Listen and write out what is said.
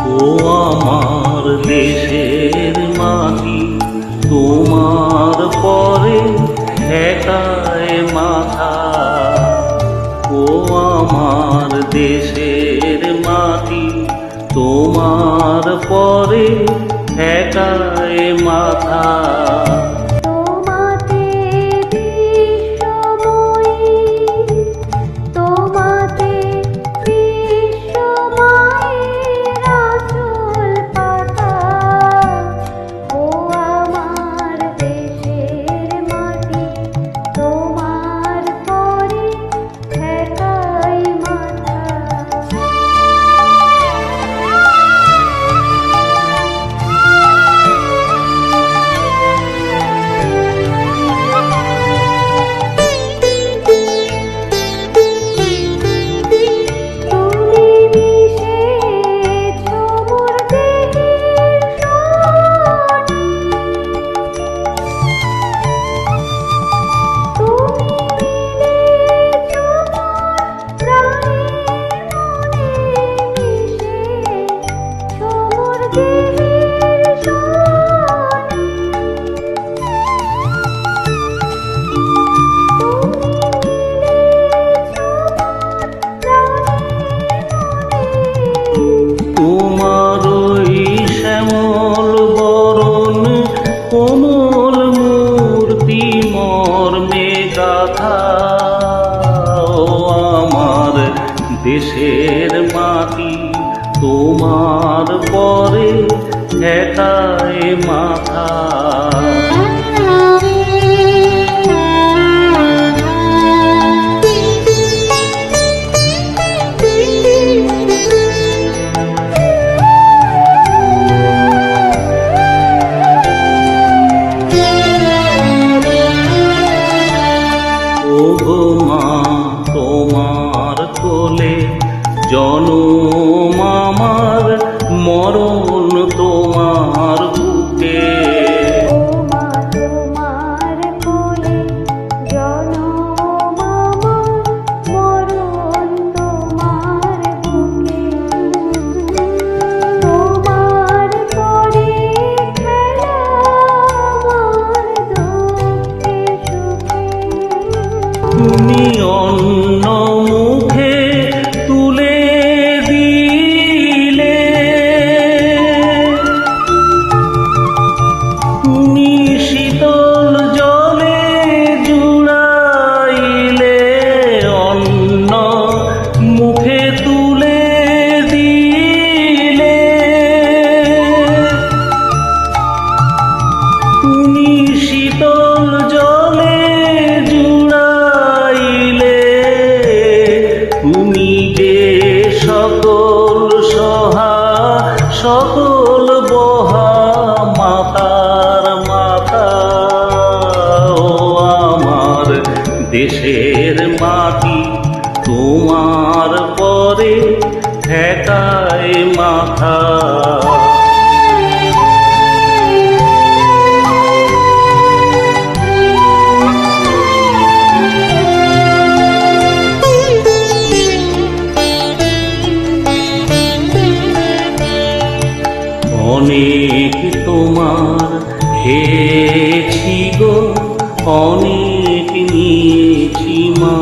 ও আমার দেশের মাটি, তোমার পরে ঠেকায় মাথা। ও আমার দেশের মাটি, তোমার পরে ঠেকায় মাথা। তোমার ওই শ্যামল বরণ কোমল মূর্তি মর্মে গাথা। ও আমার দেশের মাটি, তোমার পরে ঠেকায় মাথা। ওগো মা, তোমার কোলে জনম আমার, মরণ তোমার বুকে। তুমি অন্য মুখে তুলে দিলে, তুমি শীতল জলে জুড়াইলে। অন্য মুখে তুলে দিলে, তুমি শীতল জলে তুমি যে সকল সহা সকল বহা মাতার মাতা। ও আমার দেশের মাটি, তোমার পরে ঠেকায় মাথা। অনেক তোমার হেছি গো, অনেক নিয়েছি মা।